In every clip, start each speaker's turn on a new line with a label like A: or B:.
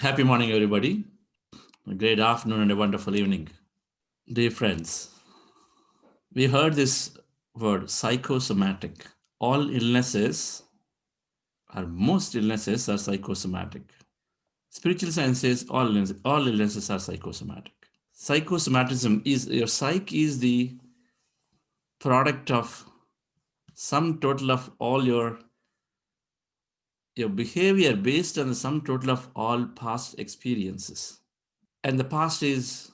A: Happy morning, everybody. A great afternoon and a wonderful evening. Dear friends, we heard this word psychosomatic. All illnesses, or most illnesses, are psychosomatic. Spiritual science says all illnesses are psychosomatic. Psychosomatism is your psyche is the product of sum total of all your behavior based on the sum total of all past experiences. And the past is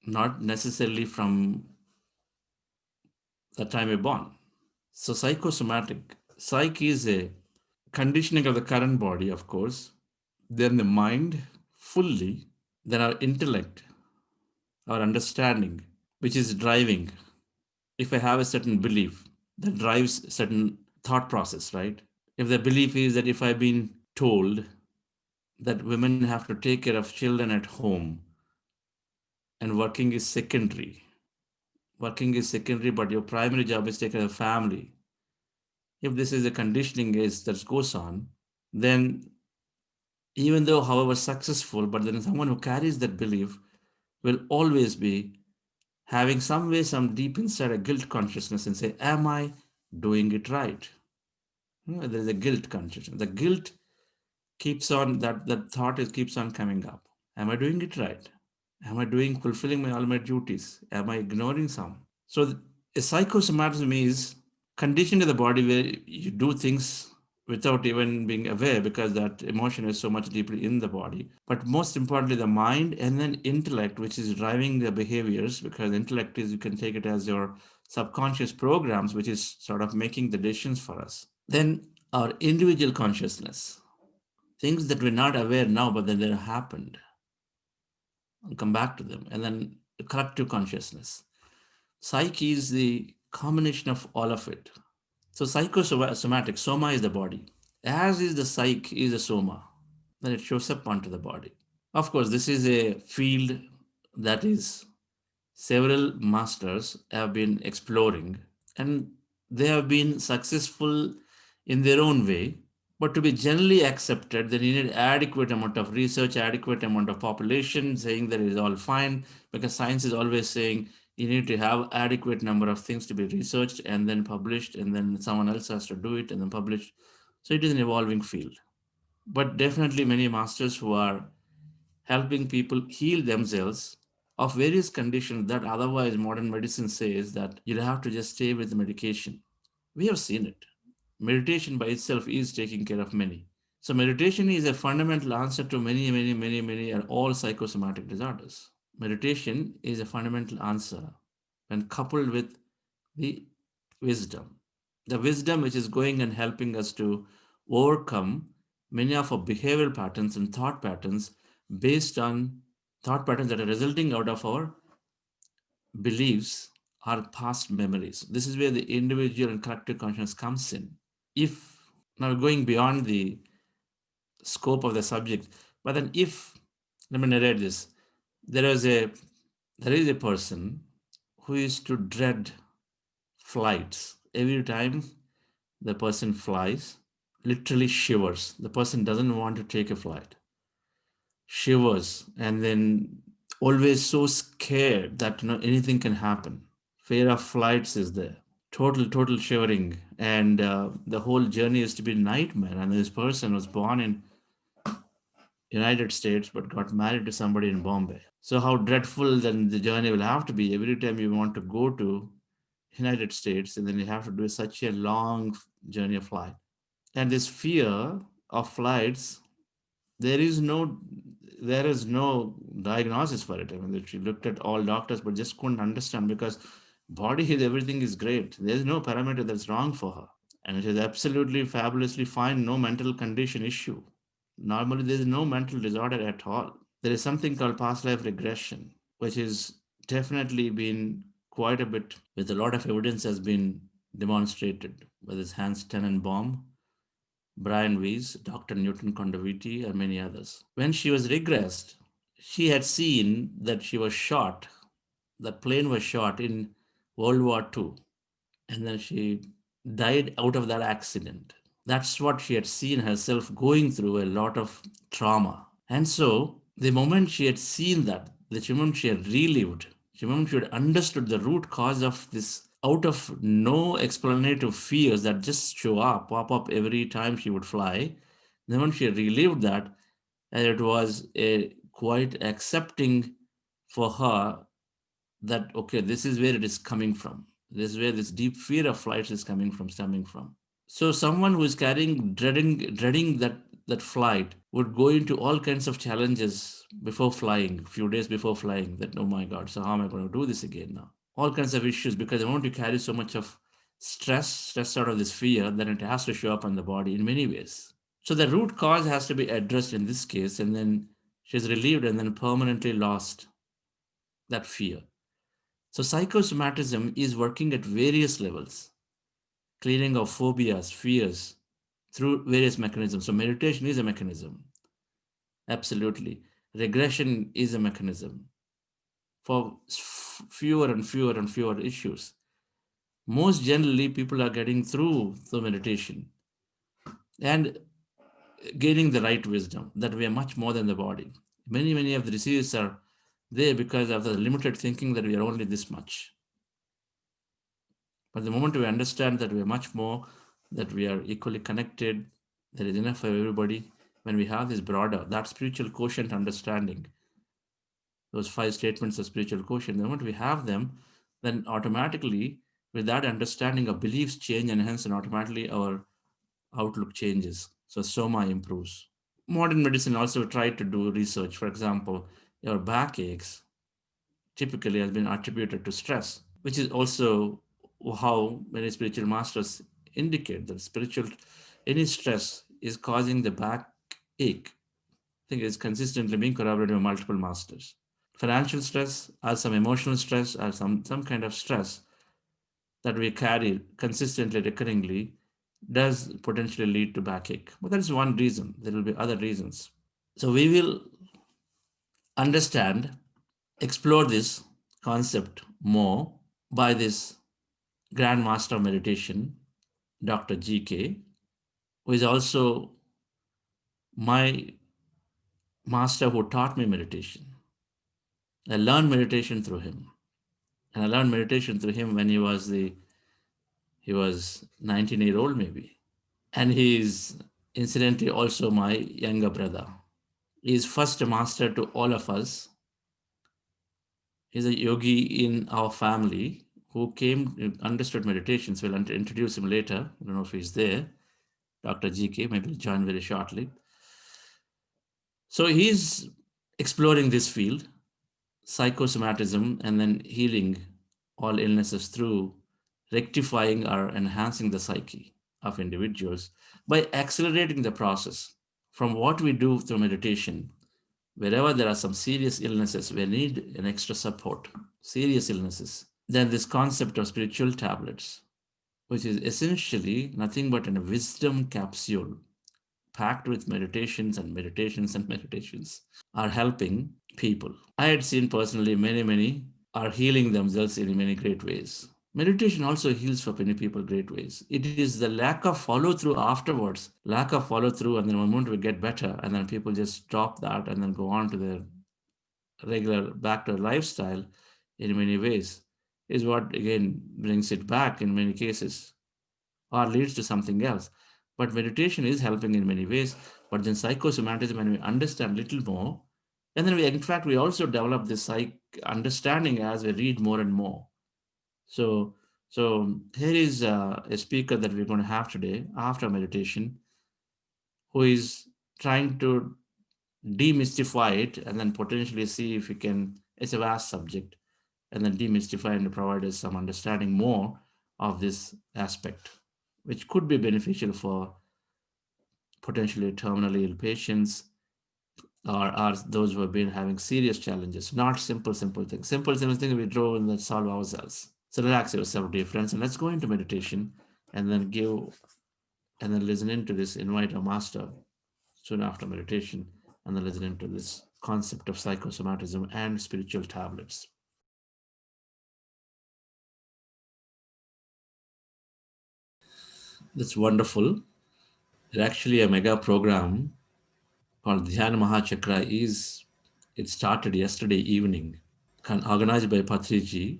A: not necessarily from the time you're born. So psychosomatic, psyche is a conditioning of the current body, of course, then the mind fully, then our intellect, our understanding, which is driving. If I have a certain belief that drives certain thought process, right? If the belief is that if I've been told that women have to take care of children at home and working is secondary, but your primary job is to take care of the family. If this is a conditioning is that goes on, then even though however successful, but then someone who carries that belief will always be having some way, some deep inside a guilt consciousness and say, am I doing it right? There is a guilt consciousness. The guilt keeps on, that thought is keeps on coming up. Am I doing it right? Am I doing fulfilling my all my duties? Am I ignoring some? So a psychosomatism is conditioned to the body where you do things without even being aware because that emotion is so much deeply in the body. But most importantly, the mind and then intellect, which is driving the behaviors, because intellect is, you can take it as your subconscious programs, which is sort of making the decisions for us. Then our individual consciousness, things that we're not aware now, but then they happened. I'll come back to them. And then the collective consciousness. Psyche is the combination of all of it. So psychosomatic, soma is the body. As is the psyche is the soma. Then it shows up onto the body. Of course, this is a field that is several masters have been exploring and they have been successful in their own way. But to be generally accepted, they needed adequate amount of research, adequate amount of population saying that it is all fine, because science is always saying you need to have adequate number of things to be researched and then published, and then someone else has to do it and then publish. So it is an evolving field. But definitely many masters who are helping people heal themselves of various conditions that otherwise modern medicine says that you'll have to just stay with the medication. We have seen it. Meditation by itself is taking care of many. So meditation is a fundamental answer to many and all psychosomatic disorders. Meditation is a fundamental answer when coupled with the wisdom. The wisdom which is going and helping us to overcome many of our behavioral patterns and thought patterns based on thought patterns that are resulting out of our beliefs or past memories. This is where the individual and collective consciousness comes in. If now going beyond the scope of the subject, but then if let me narrate this, there is a there is a person who used to dread flights. Every time the person flies, literally shivers. The person doesn't want to take a flight, shivers, and then always so scared that anything can happen. Fear of flights is there. Total shivering, and the whole journey is to be a nightmare. And this person was born in United States but got married to somebody in Bombay. So how dreadful then the journey will have to be every time you want to go to United States, and then you have to do such a long journey of flight. And this fear of flights, there is no there is no diagnosis for it. I mean, she looked at all doctors but just couldn't understand, because body is everything is great. There's no parameter that's wrong for her. And it is absolutely fabulously fine, no mental condition issue. Normally, there is no mental disorder at all. There is something called past life regression, which is definitely been quite a bit, with a lot of evidence has been demonstrated, whether it's Hans Tenenbaum, Brian Weiss, Dr. Newton Kondaviti, and many others. When she was regressed, she had seen that she was shot, that plane was shot in World War II, and then she died out of that accident. That's what she had seen herself going through, a lot of trauma. And so, the moment she had seen that, the moment she had relived, the moment she had understood the root cause of this out of no explanative fears that just show up, pop up every time she would fly, the moment she had relived that, and it was a quite accepting for her that, okay, this is where it is coming from. This is where this deep fear of flight is coming from, stemming from. So someone who is carrying dreading that flight would go into all kinds of challenges before flying, few days before flying. That, oh my God, so how am I going to do this again now? All kinds of issues, because the moment you carry so much of stress out of this fear, then it has to show up on the body in many ways. So the root cause has to be addressed in this case, and then she's relieved and then permanently lost that fear. So psychosomatism is working at various levels, clearing of phobias, fears, through various mechanisms. So meditation is a mechanism. Absolutely. Regression is a mechanism for fewer and fewer and fewer issues. Most generally, people are getting through the meditation and gaining the right wisdom that we are much more than the body. Many of the diseases are there because of the limited thinking that we are only this much. But the moment we understand that we are much more, that we are equally connected, there is enough for everybody, when we have this broader, that spiritual quotient understanding, those five statements of spiritual quotient, the moment we have them, then automatically, with that understanding, our beliefs change, and hence, and automatically our outlook changes. So, soma improves. Modern medicine also tried to do research. For example, your backaches typically has been attributed to stress, which is also how many spiritual masters indicate that spiritual any stress is causing the back ache. I think it's consistently being corroborated by multiple masters. Financial stress or some emotional stress or some kind of stress that we carry consistently, recurringly, does potentially lead to backache. But that is one reason. There will be other reasons. So we will understand, explore this concept more by this Grand Master of Meditation, Dr. GK, who is also my master who taught me meditation. I learned meditation through him. And I learned meditation through him when he was 19-year-old maybe. And he is incidentally also my younger brother. He is first master to all of us. He's a yogi in our family who came, understood meditations. We'll introduce him later. I don't know if he's there. Dr. GK, maybe he'll join very shortly. So he's exploring this field, psychosomatism, and then healing all illnesses through rectifying or enhancing the psyche of individuals by accelerating the process from what we do through meditation. Wherever there are some serious illnesses, we need an extra support, serious illnesses. Then this concept of spiritual tablets, which is essentially nothing but a wisdom capsule packed with meditations and meditations and meditations, are helping people. I had seen personally many are healing themselves in many great ways. Meditation also heals for many people great ways. It is the lack of follow through afterwards, lack of follow through, and then one moment we get better, and then people just drop that and then go on to their regular back to lifestyle in many ways, is what again brings it back in many cases or leads to something else. But meditation is helping in many ways. But then psychosomatism, when we understand little more, and then in fact, we also develop this understanding as we read more and more. So, so here is a speaker that we're going to have today after meditation, who is trying to demystify it and then potentially see if we can. It's a vast subject, and then demystify and provide us some understanding more of this aspect, which could be beneficial for potentially terminally ill patients or those who have been having serious challenges, not simple things. Simple things we draw and then solve ourselves. So relax yourself, dear friends, and let's go into meditation and then listen into this, invite a master soon after meditation, and then listen into this concept of psychosomatism and spiritual tablets. That's wonderful. It's actually a mega program called Dhyan Mahachakra. It started yesterday evening, organized by Patriji,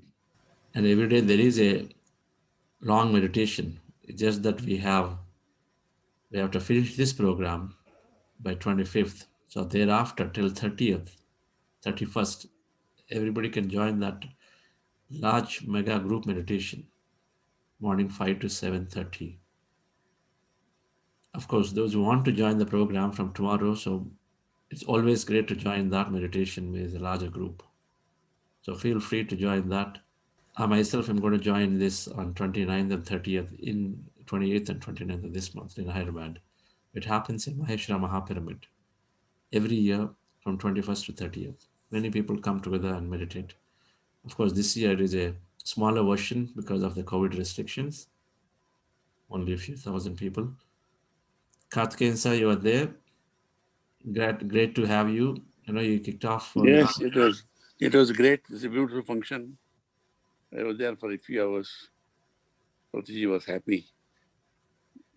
A: and every day there is a long meditation. It's just that we have to finish this program by 25th. So thereafter till 30th, 31st, everybody can join that large mega group meditation, morning 5 to 7:30. Of course, those who want to join the program from tomorrow, so it's always great to join that meditation with a larger group. So feel free to join that. I myself am going to join this on 29th and 30th in 28th and 29th of this month in Hyderabad. It happens in Maheshwara Mahapyramid every year from 21st to 30th. Many people come together and meditate. Of course, this year it is a smaller version because of the COVID restrictions, only a few thousand people. Karthikeyan, you are there. Great to have you. You kicked off for the.
B: Yes, it was. It was great. It's a beautiful function. I was there for a few hours. Protiji was happy.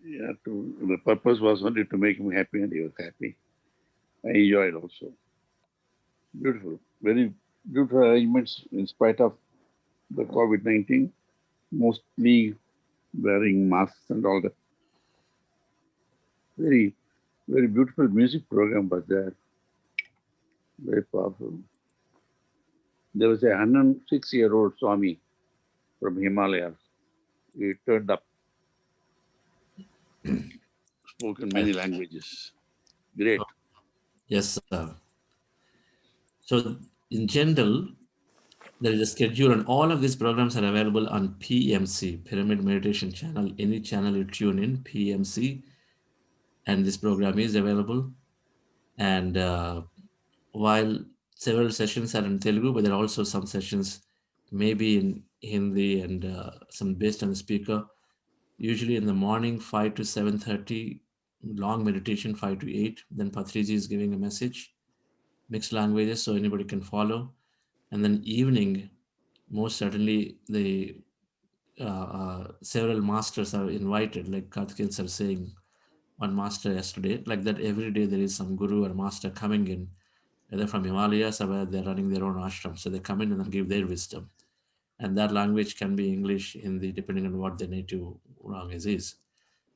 B: Yeah, the purpose was only to make him happy, and he was happy. I enjoyed also. Beautiful, very beautiful arrangements in spite of the COVID-19. Mostly wearing masks and all that. Very, very beautiful music program was there. Very powerful. There was a 106-year-old Swami from Himalayas. He turned up, spoke in many languages. Great.
A: Yes, sir. So, in general, there is a schedule, and all of these programs are available on PMC, Pyramid Meditation Channel. Any channel you tune in, PMC, and this program is available. And while several sessions are in Telugu, but there are also some sessions maybe in Hindi and some based on the speaker. Usually in the morning, 5 to 7:30, long meditation, 5 to 8. Then Patriji is giving a message, mixed languages, so anybody can follow. And then evening, most certainly the several masters are invited, like Karthikeyan are saying, one master yesterday. Like that, every day there is some guru or master coming in, either from Himalayas or where they're running their own ashram. So they come in and then give their wisdom. And that language can be English, Hindi, depending on what the native language is.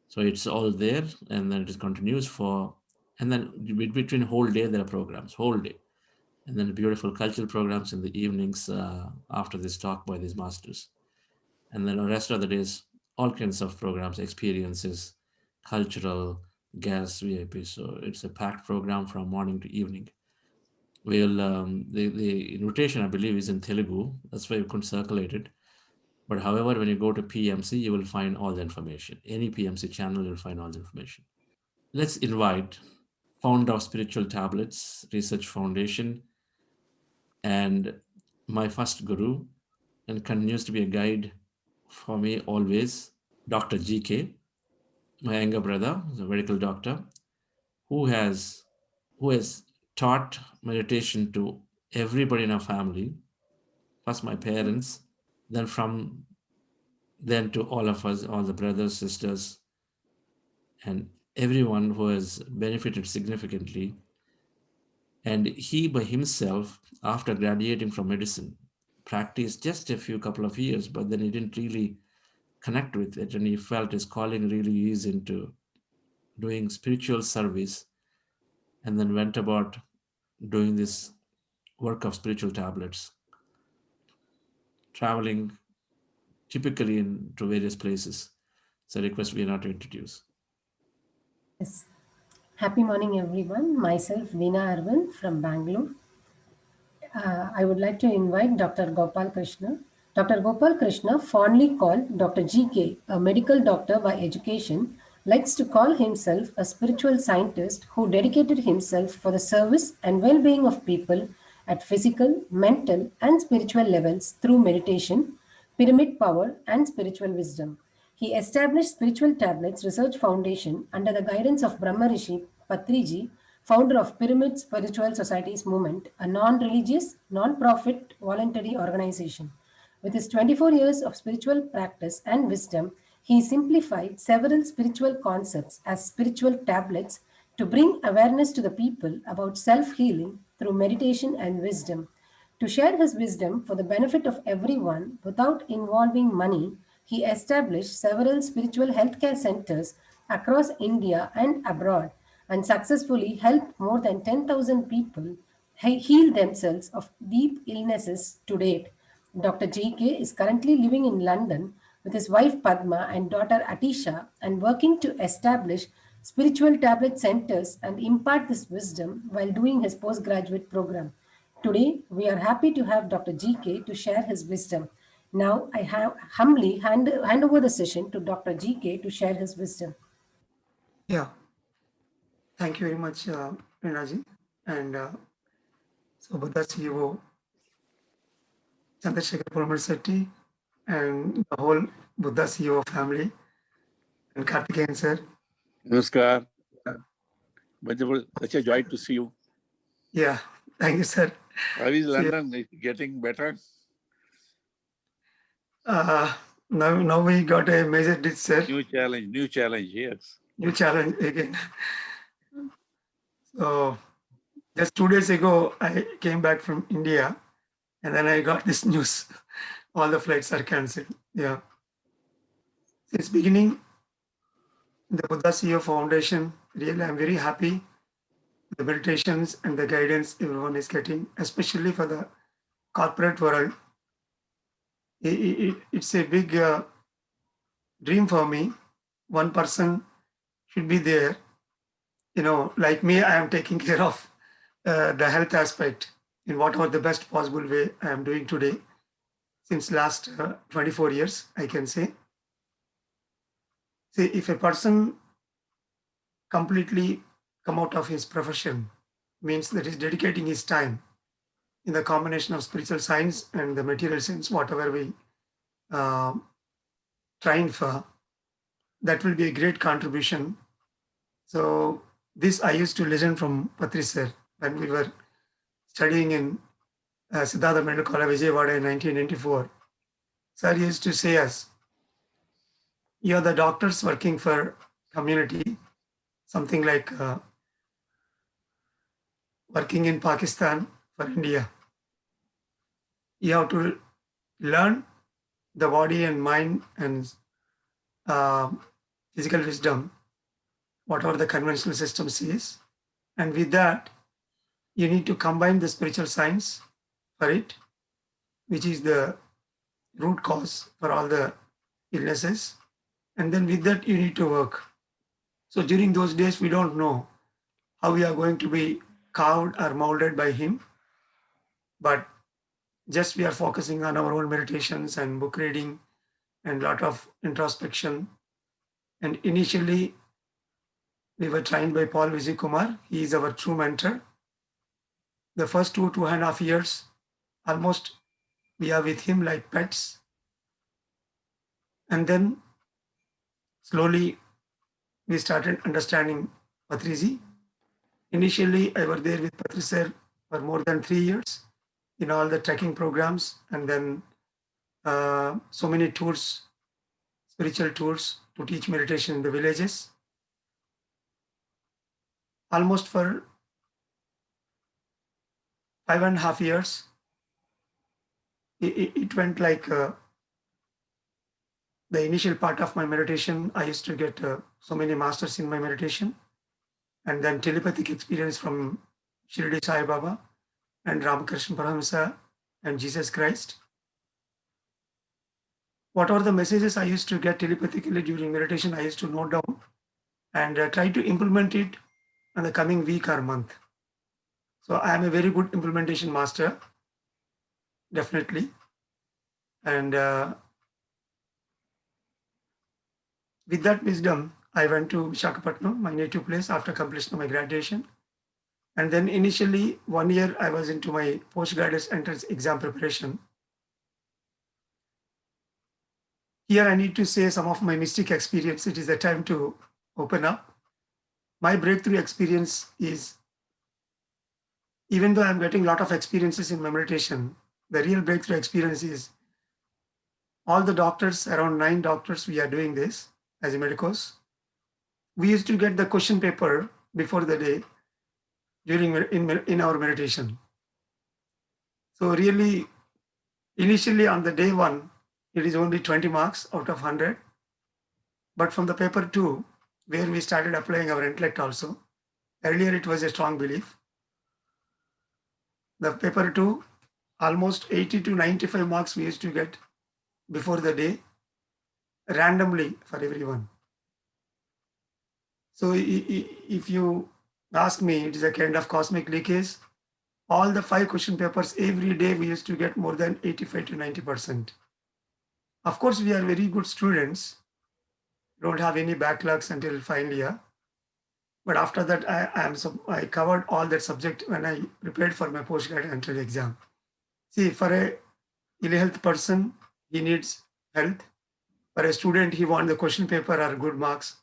A: So it's all there, and then it continues for, and then between whole day there are programs, whole day, and then beautiful cultural programs in the evenings after this talk by these masters, and then the rest of the days, all kinds of programs, experiences, cultural, guests, VIP. So it's a packed program from morning to evening. We'll the invitation I believe is in Telugu. That's why we couldn't circulate it. But however, when you go to PMC, you will find all the information. Any PMC channel, you'll find all the information. Let's invite founder of Spiritual Tablets Research Foundation and my first guru, and continues to be a guide for me always, Dr. GK, my younger brother, is a medical doctor, who has who has taught meditation to everybody in our family, first my parents, then from then to all of us, all the brothers, sisters, and everyone who has benefited significantly. And he by himself, after graduating from medicine, practiced just a few couple of years, but then he didn't really connect with it, and he felt his calling really is into doing spiritual service, and then went about doing this work of spiritual tablets, traveling typically into various places. So I request we not to introduce.
C: Yes. Happy morning, everyone. Myself, Veena Arvind from Bangalore. I would like to invite Dr. Gopal Krishna. Dr. Gopal Krishna, fondly called Dr. GK, a medical doctor by education, likes to call himself a spiritual scientist who dedicated himself for the service and well being of people at physical, mental, and spiritual levels through meditation, pyramid power, and spiritual wisdom. He established Spiritual Tablets Research Foundation under the guidance of Brahmarshi Patriji, founder of Pyramid Spiritual Societies Movement, a non-religious, non-profit voluntary organization. With his 24 years of spiritual practice and wisdom, He simplified several spiritual concepts as spiritual tablets to bring awareness to the people about self healing through meditation and wisdom. To share his wisdom for the benefit of everyone without involving money, he established several spiritual healthcare centers across India and abroad and successfully helped more than 10,000 people heal themselves of deep illnesses to date. Dr. JK is currently living in London with his wife Padma and daughter Atisha and working to establish spiritual tablet centers and impart this wisdom while doing his postgraduate program. Today, we are happy to have Dr. GK to share his wisdom. Now, I humbly hand over the session to Dr. GK to share his wisdom.
D: Yeah, thank you very much, Rinaji. And so Buddha CEO, Chandrasekhar Puramal and the whole Buddha CEO family, and Karthikeyan sir.
B: Namaskar. Wonderful. Such a joy to see you.
D: Yeah, thank you, sir.
B: How is London? Is it getting better?
D: Now we got a major ditch, sir.
B: New challenge, yes.
D: New challenge again. So just 2 days ago, I came back from India, and then I got this news. All the flights are cancelled. Yeah. Since beginning, the Buddha CEO Foundation, really, I'm very happy the meditations and the guidance everyone is getting, especially for the corporate world. It's a big dream for me. One person should be there. Like me, I am taking care of the health aspect in whatever the best possible way I am doing today. Since last 24 years, I can say. See, if a person completely come out of his profession, means that he's dedicating his time in the combination of spiritual science and the material science, whatever we train for, that will be a great contribution. So this I used to listen from Patri sir when we were studying in Siddhartha Medical College, Vijayawada in 1994. Sir used to say us, you're the doctors working for community, something like working in Pakistan for India. You have to learn the body and mind and physical wisdom, whatever the conventional system says. And with that, you need to combine the spiritual science for it, which is the root cause for all the illnesses. And then with that, you need to work. So during those days, we don't know how we are going to be carved or molded by him, but just we are focusing on our own meditations and book reading and lot of introspection. And initially, we were trained by Paul Vijay Kumar. He is our true mentor. The first 2.5 years, almost we are with him like pets. And then slowly we started understanding Patriji. Initially, I was there with Patri sir for more than 3 years in all the trekking programs, and then so many tours, spiritual tours to teach meditation in the villages. Almost for 5.5 years, it went like the initial part of my meditation. I used to get so many masters in my meditation, and then telepathic experience from Shirdi Sai Baba and Ramakrishna Paramahansa and Jesus Christ. Whatever the messages I used to get telepathically during meditation, I used to note down and try to implement it in the coming week or month. So I am a very good implementation master, definitely. And with that wisdom, I went to Visakhapatnam, my native place, after completion of my graduation. And then initially 1 year, I was into my postgraduate entrance exam preparation. Here I need to say some of my mystic experience. It is the time to open up. My breakthrough experience is, even though I'm getting a lot of experiences in my meditation, the real breakthrough experience is all the doctors, around 9 doctors, we are doing this as a medicos. We used to get the question paper before the day during in our meditation. So really, initially on the day 1, it is only 20 marks out of 100. But from the paper 2, where we started applying our intellect also, earlier it was a strong belief. The paper 2, almost 80 to 95 marks we used to get before the day, randomly for everyone. So if you ask me, it is a kind of cosmic leakage. All the 5 question papers, every day we used to get more than 85 to 90%. Of course, we are very good students, don't have any backlogs until final year. But after that, I covered all that subject when I prepared for my postgraduate entrance exam. See, for a ill health person, he needs health. For a student, he wants the question paper or good marks.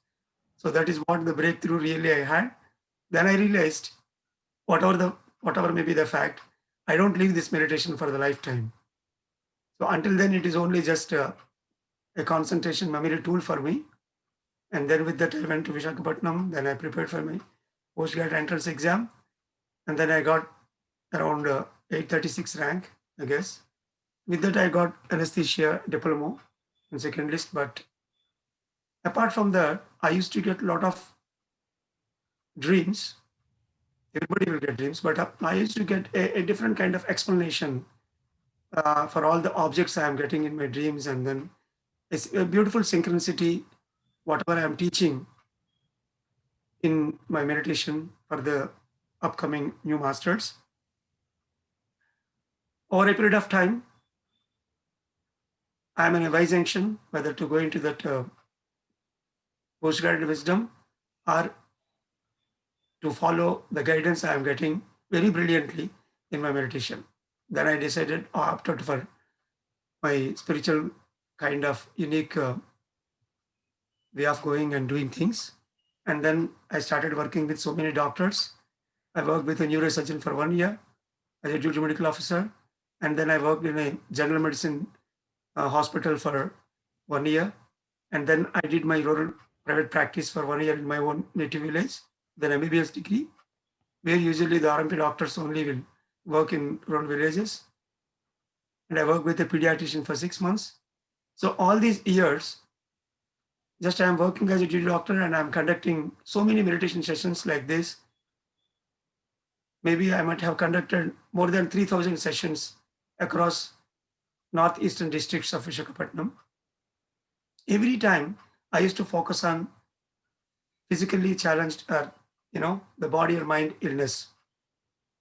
D: So that is what the breakthrough really I had. Then I realized, whatever may be the fact, I don't leave this meditation for the lifetime. So until then, it is only just a concentration memory tool for me. And then with that, I went to Visakhapatnam. Then I prepared for my postgraduate entrance exam. And then I got around 836 rank, I guess. With that, I got anesthesia diploma in second list. But apart from that, I used to get a lot of dreams. Everybody will get dreams, but I used to get a different kind of explanation for all the objects I am getting in my dreams. And then it's a beautiful synchronicity, whatever I am teaching in my meditation for the upcoming new masters. Over a period of time, I am in a wise junction whether to go into that postgraduate wisdom or to follow the guidance I am getting very brilliantly in my meditation. Then I decided opted for my spiritual kind of unique way of going and doing things. And then I started working with so many doctors. I worked with a neurosurgeon for 1 year as a duty medical officer. And then I worked in a general medicine hospital for 1 year. And then I did my rural private practice for 1 year in my own native village, then MBBS degree, where usually the RMP doctors only will work in rural villages. And I worked with a pediatrician for 6 months. So all these years, just I am working as a duty doctor and I'm conducting so many meditation sessions like this. Maybe I might have conducted more than 3,000 sessions across northeastern districts of Visakhapatnam. Every time I used to focus on physically challenged or, the body or mind illness.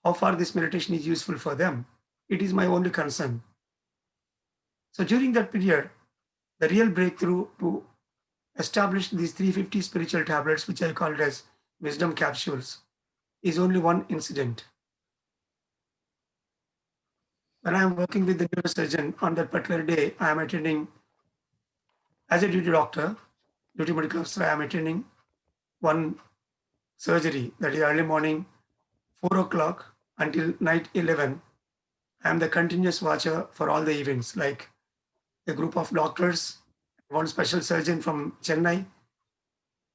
D: How far this meditation is useful for them. It is my only concern. So during that period, the real breakthrough to establish these 350 spiritual tablets, which I called as wisdom capsules, is only one incident. When I am working with the neurosurgeon on that particular day, I am attending, as a duty doctor, duty medical officer, I am attending one surgery that is early morning, 4 o'clock until night 11. I am the continuous watcher for all the events, like a group of doctors, one special surgeon from Chennai,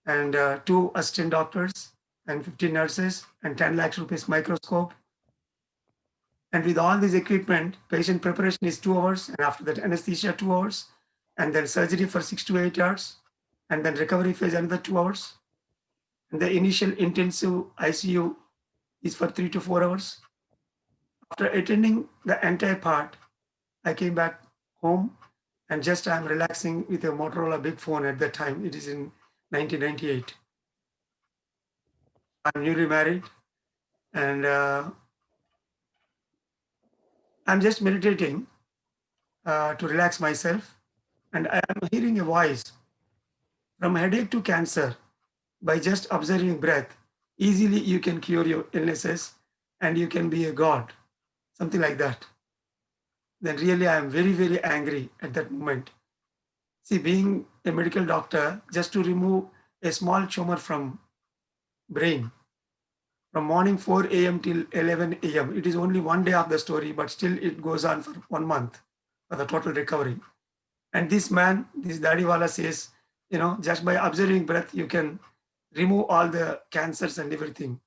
D: and 2 assistant doctors, and 15 nurses, and 10 lakhs rupees microscope. And with all this equipment, patient preparation is 2 hours, and after that anesthesia 2 hours, and then surgery for 6 to 8 hours, and then recovery phase another 2 hours. And the initial intensive ICU is for 3 to 4 hours. After attending the entire part, I came back home and just I'm relaxing with a Motorola big phone at that time. It is in 1998. I'm newly married and I'm just meditating to relax myself. And I am hearing a voice from headache to cancer. By just observing breath, easily you can cure your illnesses and you can be a god, something like that. Then really I am very, very angry at that moment. See, being a medical doctor, just to remove a small tumor from brain, from morning 4 a.m. till 11 a.m., it is only one day of the story, but still it goes on for 1 month for the total recovery. And this man, this Dadiwala says, just by observing breath, you can remove all the cancers and everything.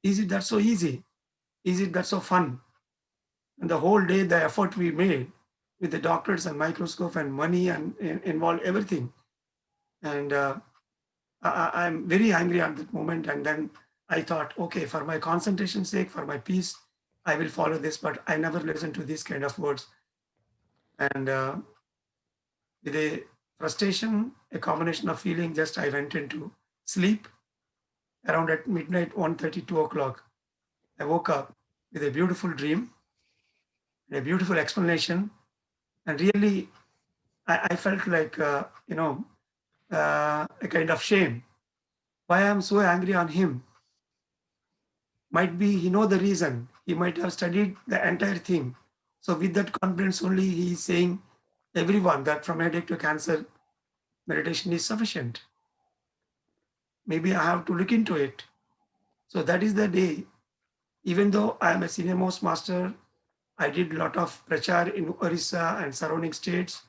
D: Is it that so easy? Is it that so fun? And the whole day, the effort we made with the doctors and microscope and money and involved everything. And I'm very angry at that moment. And then I thought, okay, for my concentration sake, for my peace, I will follow this. But I never listened to these kind of words. And with a frustration, a combination of feeling, just I went into sleep around at midnight, 1:30, 2 o'clock. I woke up with a beautiful dream, a beautiful explanation, and really I felt like, a kind of shame. Why I'm so angry on him? Might be he know the reason. He might have studied the entire thing. So with that confidence only, he is saying everyone that from headache to cancer, meditation is sufficient. Maybe I have to look into it. So that is the day. Even though I am a senior most master, I did a lot of prachar in Orissa and surrounding states,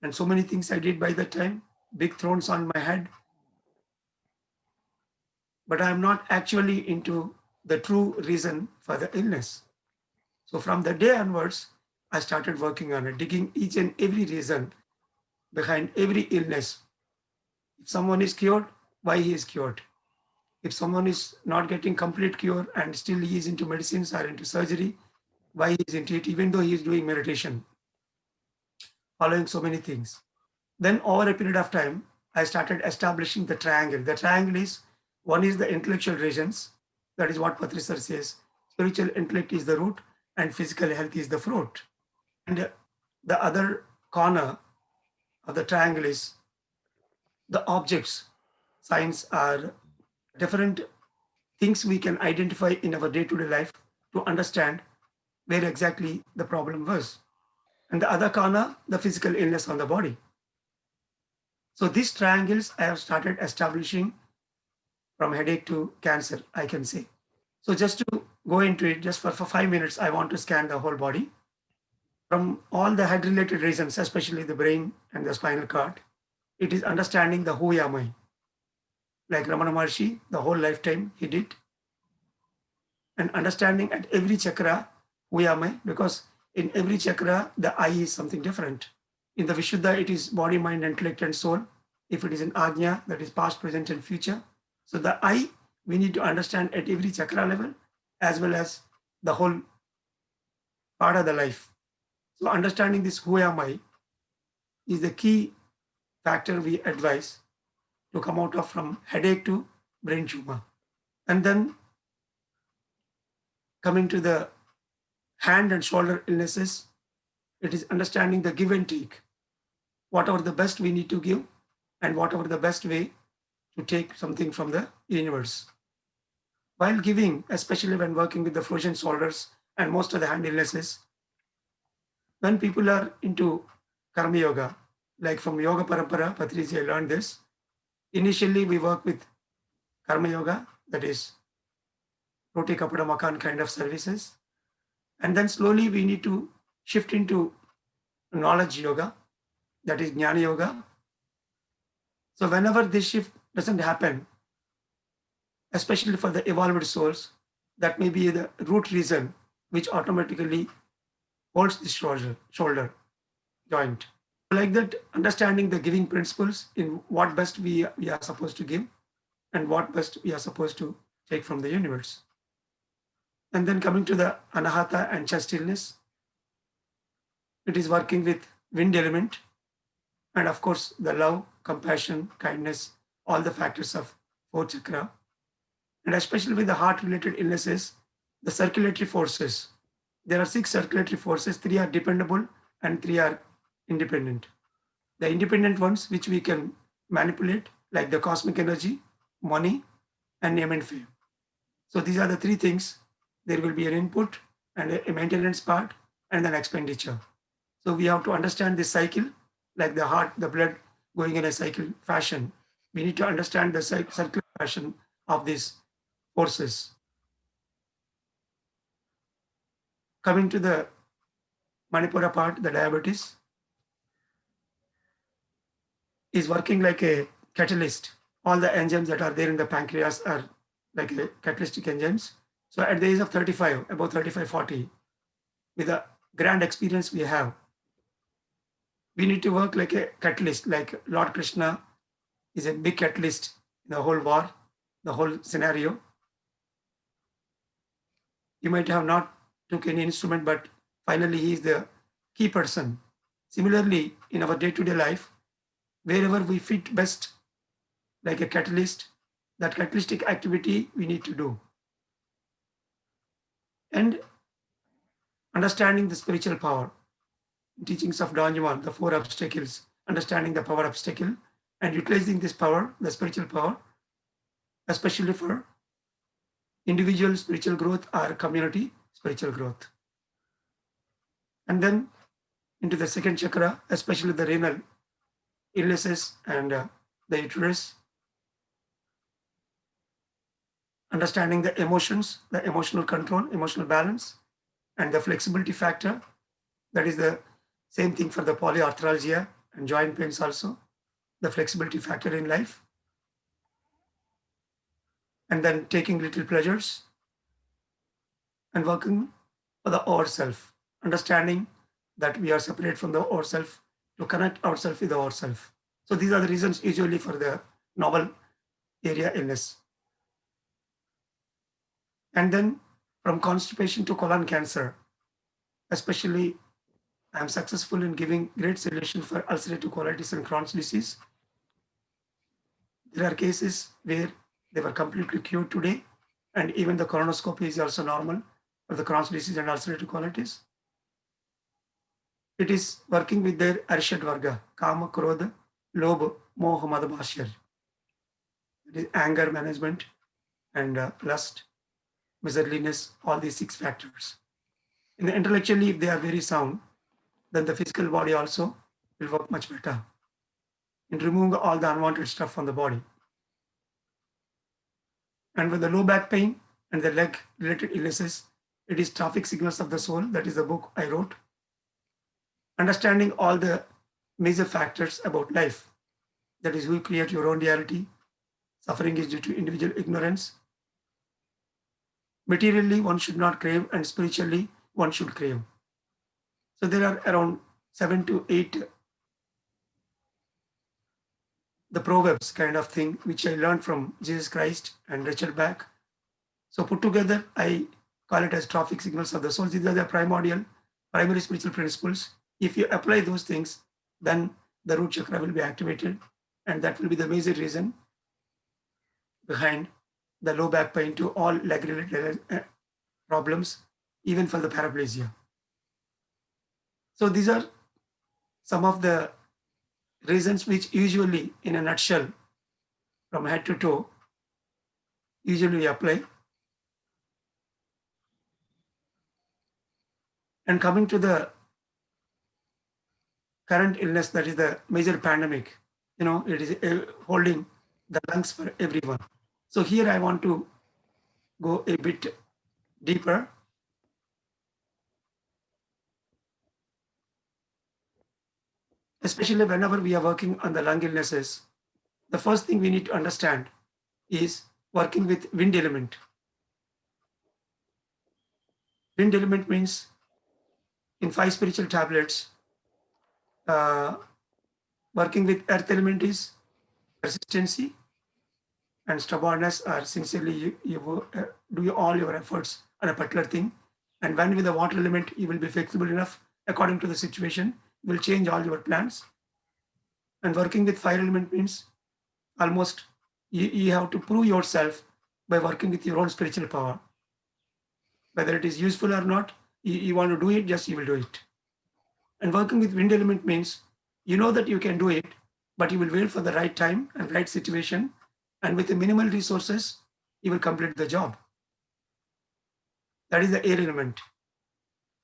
D: and so many things I did by that time. Big thrones on my head, but I am not actually into the true reason for the illness. So from the day onwards, I started working on it, digging each and every reason behind every illness. If someone is cured, why he is cured? If someone is not getting complete cure and still he is into medicines or into surgery, why he is into it, even though he is doing meditation, following so many things. Then over a period of time, I started establishing the triangle. The triangle is, one is the intellectual regions. That is what Patri sir says. Spiritual intellect is the root and physical health is the fruit. And the other corner of the triangle is the objects. Signs are different things we can identify in our day-to-day life to understand where exactly the problem was. And the other corner, the physical illness on the body. So these triangles I have started establishing from headache to cancer, I can say. So just to go into it, just for 5 minutes, I want to scan the whole body from all the head related reasons, especially the brain and the spinal cord. It is understanding the who am I. Like Ramana Maharshi, the whole lifetime he did. And understanding at every chakra, who am I? Because in every chakra, the I is something different. In the Vishuddha, it is body, mind, intellect, and soul. If it is in Ajna, that is past, present, and future. So the I, we need to understand at every chakra level, as well as the whole part of the life. So understanding this who am I is the key factor we advise to come out of from headache to brain tumor. And then coming to the hand and shoulder illnesses, it is understanding the give and take. Whatever the best we need to give and whatever the best way to take something from the universe. While giving, especially when working with the frozen shoulders and most of the hand illnesses, when people are into karma yoga, like from Yoga Parampara, Patriji, I learned this. Initially, we work with karma yoga, that is roti kapada makan kind of services. And then slowly we need to shift into knowledge yoga, that is jnana yoga. So whenever this shift doesn't happen, especially for the evolved souls, that may be the root reason which automatically holds the shoulder joint. Like that, understanding the giving principles in what best we are supposed to give and what best we are supposed to take from the universe. And then coming to the anahata and chest illness, it is working with wind element and of course the love, compassion, kindness, all the factors of fourth chakra. And especially with the heart related illnesses, the circulatory forces. There are 6 circulatory forces, 3 are dependable and 3 are independent. The independent ones, which we can manipulate, like the cosmic energy, money, and name and fame. So these are the 3 things. There will be an input and a maintenance part and an expenditure. So we have to understand this cycle, like the heart, the blood going in a cycle fashion. We need to understand the circular fashion of these forces. Coming to the Manipura part, the diabetes. is working like a catalyst. All the enzymes that are there in the pancreas are like a catalytic enzymes. So at the age of 35, about 35, 40, with the grand experience we have, we need to work like a catalyst, like Lord Krishna is a big catalyst in the whole war, the whole scenario. You might have not took any instrument, but finally he is the key person. Similarly, in our day-to-day life, wherever we fit best, like a catalyst, that catalytic activity we need to do. And understanding the spiritual power, teachings of Don Juan, the four obstacles, understanding the power obstacle and utilizing this power, the spiritual power, especially for individual spiritual growth or community spiritual growth. And then into the second chakra, especially the renal illnesses and the uterus, understanding the emotions, the emotional control, emotional balance, and the flexibility factor. That is the same thing for the polyarthralgia and joint pains also, the flexibility factor in life. And then taking little pleasures and working for the ourself, understanding that we are separate from the ourself to connect ourself with ourself. So these are the reasons usually for the novel area illness. And then from constipation to colon cancer, especially I am successful in giving great solution for ulcerative colitis and Crohn's disease. There are cases where they were completely cured today, and even the colonoscopy is also normal for the Crohn's disease and ulcerative colitis. It is working with their Arshad Varga, Kama, Krodha, Lobh, Moh, Mad, Bhashar. It is anger management and lust, miserliness, all these 6 factors. In the intellectually, if they are very sound, then the physical body also will work much better in removing all the unwanted stuff from the body. And with the low back pain and the leg related illnesses, it is traffic signals of the soul. That is the book I wrote. Understanding all the major factors about life. That is, you create your own reality. Suffering is due to individual ignorance. Materially, one should not crave, and spiritually, one should crave. So there are around 7 to 8 the proverbs kind of thing, which I learned from Jesus Christ and Rachel Bach. So put together, I call it as traffic signals of the soul. These are the primary spiritual principles. If you apply those things, then the root chakra will be activated, and that will be the major reason behind the low back pain to all leg-related problems, even for the paraplegia. So these are some of the reasons which usually, in a nutshell, from head to toe, usually we apply. And coming to the current illness, that is the major pandemic, it is holding the lungs for everyone. So here I want to go a bit deeper. Especially whenever we are working on the lung illnesses, the first thing we need to understand is working with wind element. Wind element means in 5 spiritual tablets, working with earth element is persistency and stubbornness, or sincerely you do all your efforts on a particular thing. And when with the water element, you will be flexible enough according to the situation, you will change all your plans. And working with fire element means almost you have to prove yourself by working with your own spiritual power. Whether it is useful or not, you want to do it, just you will do it. And working with wind element means you know that you can do it, but you will wait for the right time and right situation, and with the minimal resources, you will complete the job. That is the air element.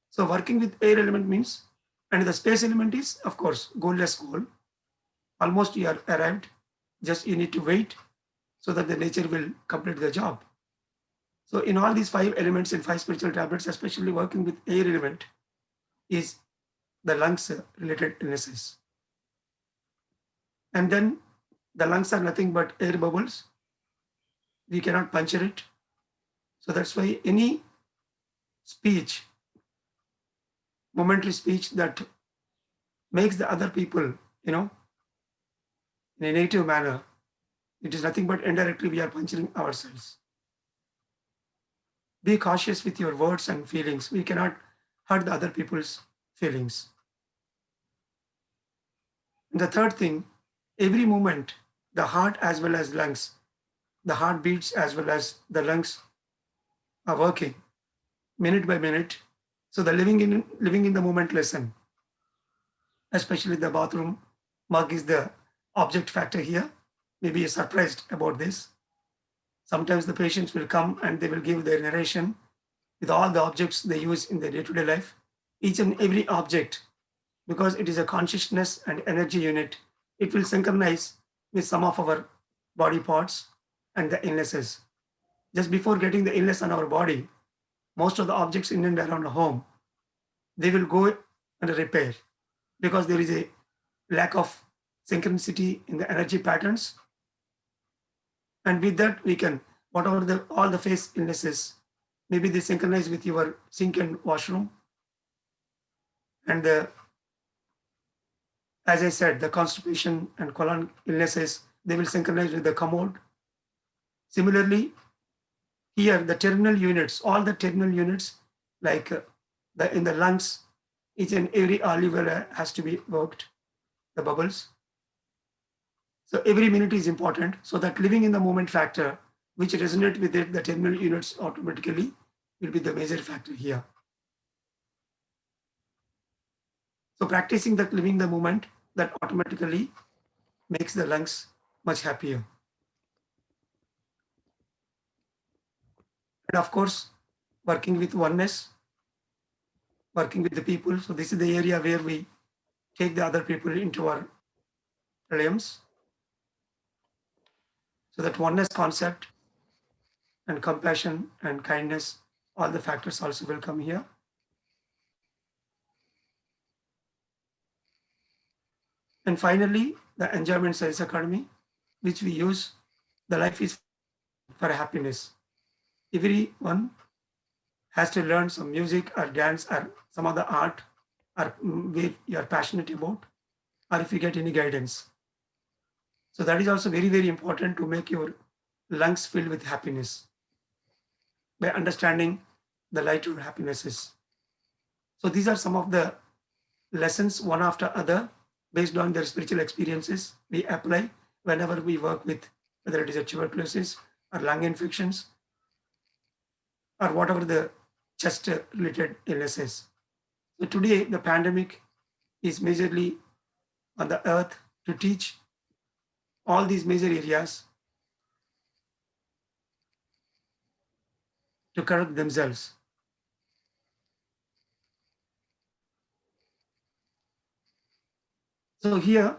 D: So working with air element means, and the space element is, of course, goalless goal. Almost you are arrived, just you need to wait so that the nature will complete the job. So in all these 5 elements in 5 spiritual tablets, especially working with air element is the lungs related illnesses. And then the lungs are nothing but air bubbles. We cannot puncture it. So that's why any speech, momentary speech that makes the other people, in a negative manner, it is nothing but indirectly we are puncturing ourselves. Be cautious with your words and feelings. We cannot hurt the other people's feelings. And the third thing, every moment, the heart as well as lungs, the heart beats as well as the lungs are working minute by minute. So the living in the moment lesson, especially the bathroom mug is the object factor here. Maybe you're surprised about this. Sometimes the patients will come and they will give their narration with all the objects they use in their day-to-day life. Each and every object, because it is a consciousness and energy unit, it will synchronize with some of our body parts and the illnesses. Just before getting the illness on our body, most of the objects in and around the home, they will go and repair because there is a lack of synchronicity in the energy patterns. And with that, we can, whatever all the face illnesses, maybe they synchronize with your sink and washroom. And as I said, the constipation and colon illnesses, they will synchronize with the commode. Similarly, here the terminal units, all the terminal units, like in the lungs, each and every alveolar has to be worked, the bubbles. So every minute is important. So that living in the moment factor, which resonate with it, the terminal units automatically will be the major factor here. So practicing that living the moment, that automatically makes the lungs much happier. And of course, working with oneness, working with the people. So this is the area where we take the other people into our realms. So that oneness concept and compassion and kindness, all the factors also will come here. And finally, the enjoyment science academy, which we use, the life is for happiness. Everyone has to learn some music or dance or some other art or where you are passionate about, or if you get any guidance. So that is also very, very important to make your lungs filled with happiness by understanding the lighter happinesses. So these are some of the lessons, one after other, based on their spiritual experiences, we apply whenever we work with, whether it is a tuberculosis or lung infections or whatever the chest related illnesses. So today the pandemic is majorly on the earth to teach all these major areas to correct themselves. So here,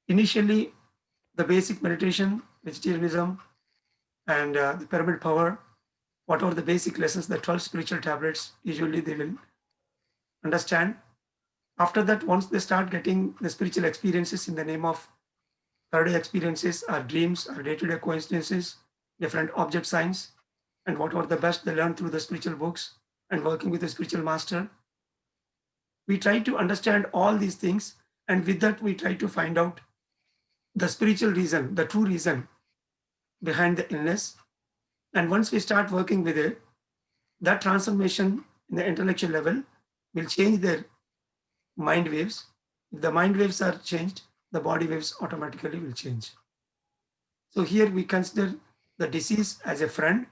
D: initially, the basic meditation, vegetarianism, and the pyramid power, whatever the basic lessons, the 12 spiritual tablets, usually they will understand. After that, once they start getting the spiritual experiences in the name of third-day experiences or dreams or day-to-day coincidences, different object signs, and whatever the best they learn through the spiritual books and working with the spiritual master, we try to understand all these things, and with that we try to find out the spiritual reason, the true reason behind the illness. And once we start working with it, that transformation in the intellectual level will change their mind waves. If the mind waves are changed, the body waves automatically will change. So here we consider the disease as a friend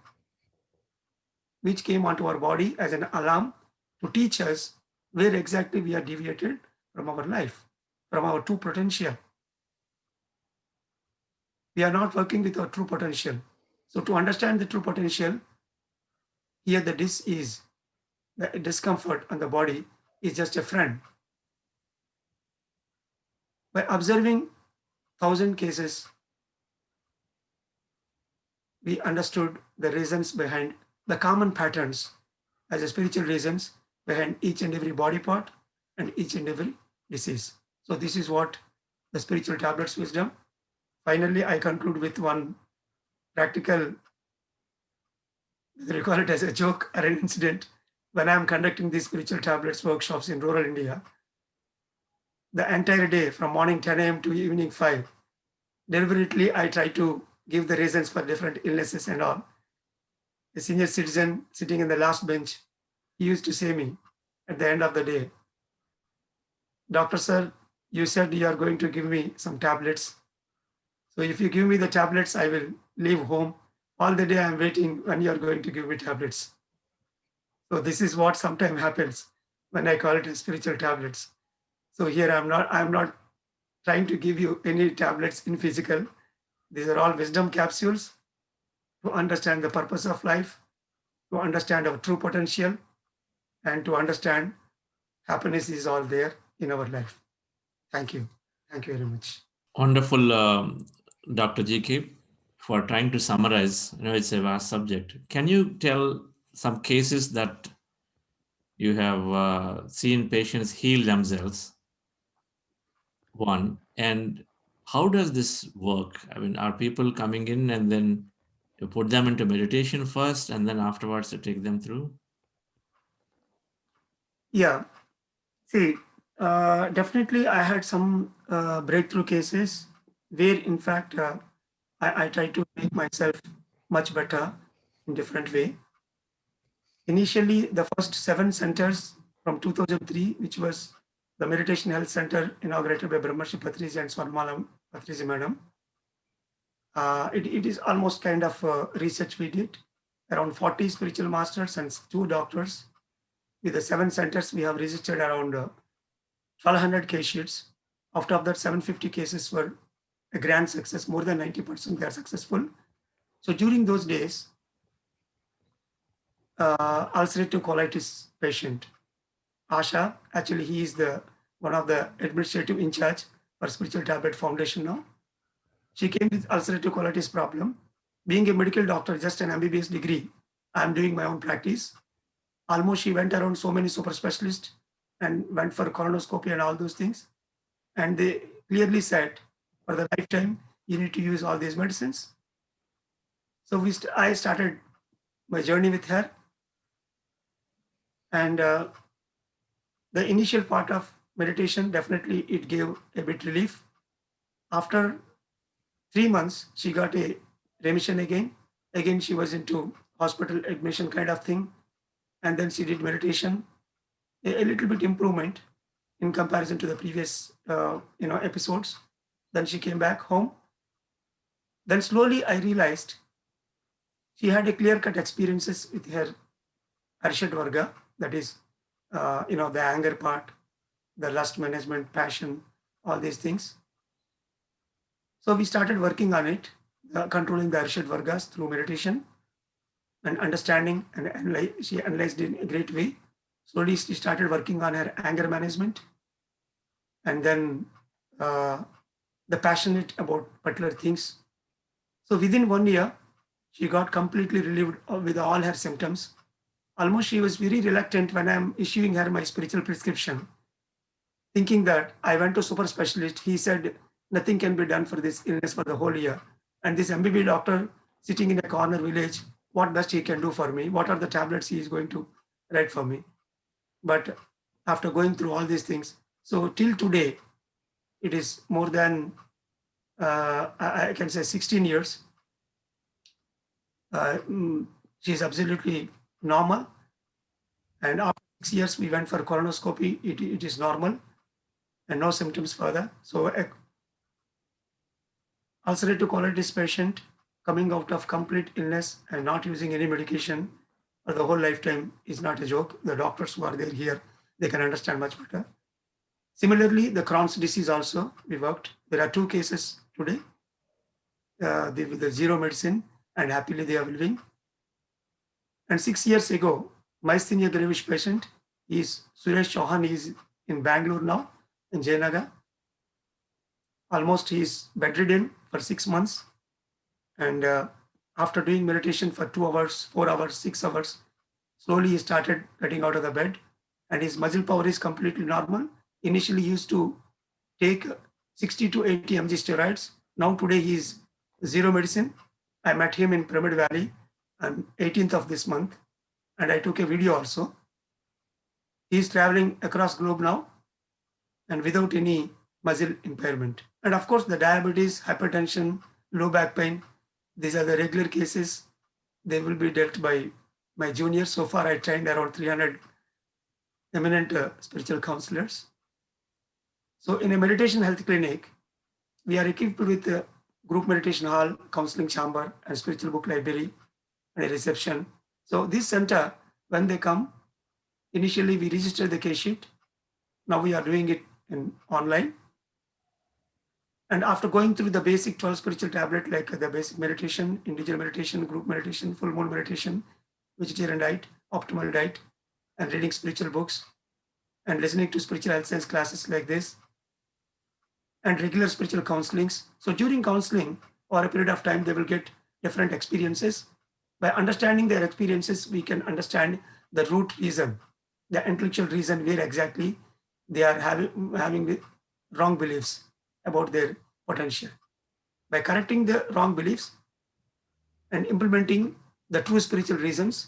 D: which came onto our body as an alarm to teach us where exactly we are deviated from our life, from our true potential. We are not working with our true potential. So to understand the true potential, here the disease, the discomfort on the body is just a friend. By observing 1,000 cases, we understood the reasons behind the common patterns as a spiritual reasons behind each and every body part and each and every disease. So this is what the spiritual tablets wisdom. Finally, I conclude with one practical, whether you call it as a joke or an incident. When I'm conducting these spiritual tablets workshops in rural India, the entire day from morning 10 a.m. to evening 5, deliberately I try to give the reasons for different illnesses and all. A senior citizen sitting in the last bench, he used to say me at the end of the day, Doctor sir, you said you are going to give me some tablets. So if you give me the tablets, I will leave home. All the day I'm waiting when you are going to give me tablets. So this is what sometimes happens when I call it as spiritual tablets. So here I'm not trying to give you any tablets in physical. These are all wisdom capsules to understand the purpose of life, to understand our true potential, and to understand happiness is all there in our life. Thank you. Thank you very much.
A: Wonderful, Dr. GK, for trying to summarize. It's a vast subject. Can you tell some cases that you have seen patients heal themselves? One, and how does this work? I mean, are people coming in and then you put them into meditation first and then afterwards to take them through?
D: Yeah. See, definitely I had some breakthrough cases where, in fact, I try to make myself much better in different way. Initially, the first 7 centers from 2003, which was the Meditation Health Center inaugurated by Brahmarshi Patriji and Swarnamala Patriji Madam. It is almost kind of research we did. Around 40 spiritual masters and 2 doctors. With the 7 centers, we have registered around 1,200 case sheets. Out of that, 750 cases were a grand success. More than 90% they are successful. So during those days, ulcerative colitis patient, Asha, actually he is the one of the administrative in charge for Spiritual Tablet Foundation now. She came with ulcerative colitis problem. Being a medical doctor, just an MBBS degree, I'm doing my own practice. Almost she went around so many super specialists and went for colonoscopy and all those things. And they clearly said, for the lifetime, you need to use all these medicines. So I started my journey with her. And the initial part of meditation, definitely it gave a bit relief. After 3 months, she got a remission again. Again, she was into hospital admission kind of thing. And then she did meditation, a little bit improvement in comparison to the previous episodes. Then she came back home. Then slowly I realized she had a clear-cut experiences with her Arshad Varga, that is, the anger part, the lust management, passion, all these things. So we started working on it, controlling the Arshad Vargas through meditation and understanding, and she analyzed in a great way. Slowly she started working on her anger management, and then the passionate about particular things. So within 1 year, she got completely relieved with all her symptoms. Almost she was very reluctant when I'm issuing her my spiritual prescription, thinking that I went to super specialist. He said nothing can be done for this illness for the whole year. And this MBB doctor sitting in a corner village, what best he can do for me? What are the tablets he is going to write for me? But after going through all these things, so till today, it is more than, I can say 16 years. She is absolutely normal. And after 6 years, we went for colonoscopy. It is normal and no symptoms further. So ulcerative colitis patient coming out of complete illness and not using any medication for the whole lifetime is not a joke. The doctors who are there here, they can understand much better. Similarly, the Crohn's disease also, we worked. There are 2 cases today with the zero medicine, and happily they are living. And 6 years ago, myasthenia gravis patient is Suresh Chauhan. He is in Bangalore now, in Jayanagar. Almost he is bedridden for 6 months. And after doing meditation for 2 hours, 4 hours, 6 hours, slowly he started getting out of the bed, and his muscle power is completely normal. Initially, he used to take 60 to 80 mg steroids. Now today he is zero medicine. I met him in Pyramid Valley on 18th of this month, and I took a video also. He is traveling across globe now and without any muscle impairment. And of course, the diabetes, hypertension, low back pain, these are the regular cases. They will be dealt by my juniors. So far, I trained around 300 eminent spiritual counselors. So in a meditation health clinic, we are equipped with a group meditation hall, counseling chamber, and spiritual book library, and a reception. So this center, when they come, initially we register the case sheet. Now we are doing it in online. And after going through the basic 12 spiritual tablet, like the basic meditation, individual meditation, group meditation, full moon meditation, vegetarian diet, optimal diet, and reading spiritual books, and listening to spiritual health science classes like this, and regular spiritual counselings. So during counseling, or a period of time, they will get different experiences. By understanding their experiences, we can understand the root reason, the intellectual reason where exactly they are having wrong beliefs about their potential. By correcting the wrong beliefs and implementing the true spiritual reasons,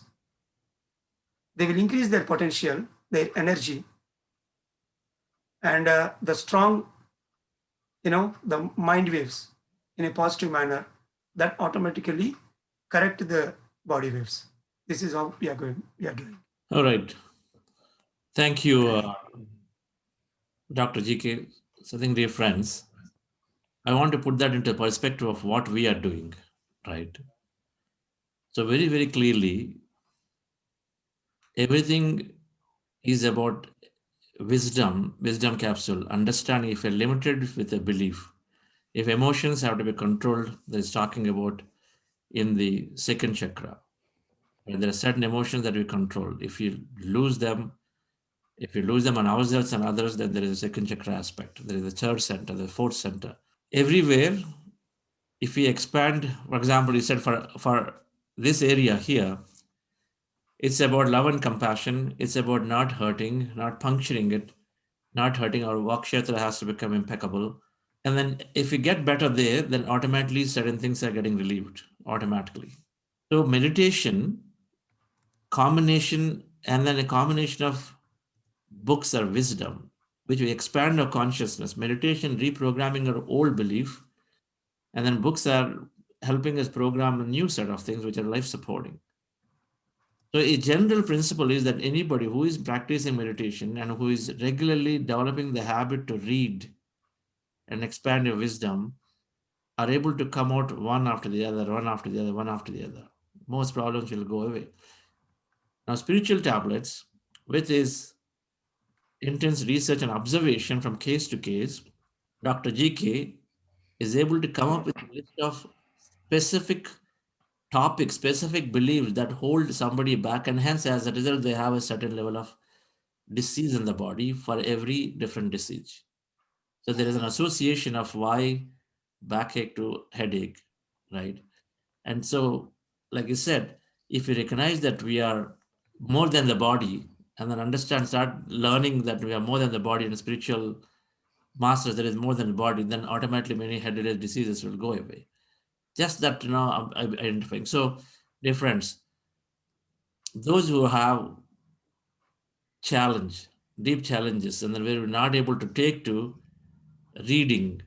D: they will increase their potential, their energy, and the strong, the mind waves in a positive manner that automatically correct the body waves. This is how we are doing.
A: All right. Thank you, Dr. GK. So I think, dear friends, I want to put that into perspective of what we are doing, right? So very, very clearly, everything is about wisdom capsule, understanding if you're limited with a belief, if emotions have to be controlled, there's talking about in the second chakra. And there are certain emotions that we control. If you lose them on ourselves and others, then there is a second chakra aspect. There is a third center, the fourth center. Everywhere, if we expand, for example, you said for this area here, it's about love and compassion. It's about not hurting, not puncturing it, not hurting. Our Vakshetra has to become impeccable. And then if we get better there, then automatically certain things are getting relieved automatically. So meditation, combination, and then a combination of books or wisdom, which we expand our consciousness. Meditation, reprogramming our old belief, and then books are helping us program a new set of things which are life supporting. So a general principle is that anybody who is practicing meditation and who is regularly developing the habit to read and expand your wisdom are able to come out one after the other, one after the other, one after the other. Most problems will go away. Now, spiritual tablets, with his intense research and observation from case to case, Dr. GK is able to come up with a list of specific topics, specific beliefs that hold somebody back, and hence, as a result, they have a certain level of disease in the body for every different disease. So there is an association of why backache to headache, right? And so, like you said, if we recognize that we are more than the body, and then start learning that we are more than the body and spiritual masters, there is more than the body, then automatically many head-related diseases will go away. Just that, I'm identifying. So, dear friends, those who have deep challenges, and then we're not able to take to reading,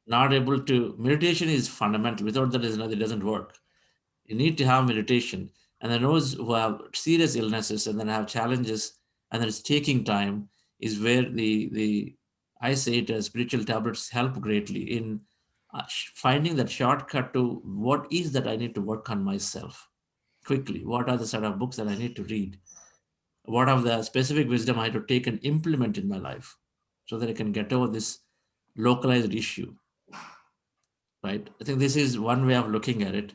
A: not able to, meditation is fundamental. Without that, it doesn't work. You need to have meditation. And then those who have serious illnesses and then have challenges, and then it's taking time, is where the I say it as spiritual tablets help greatly in finding that shortcut to what is that I need to work on myself quickly. What are the set of books that I need to read? What are the specific wisdom I have to take and implement in my life so that I can get over this localized issue, right? I think this is one way of looking at it.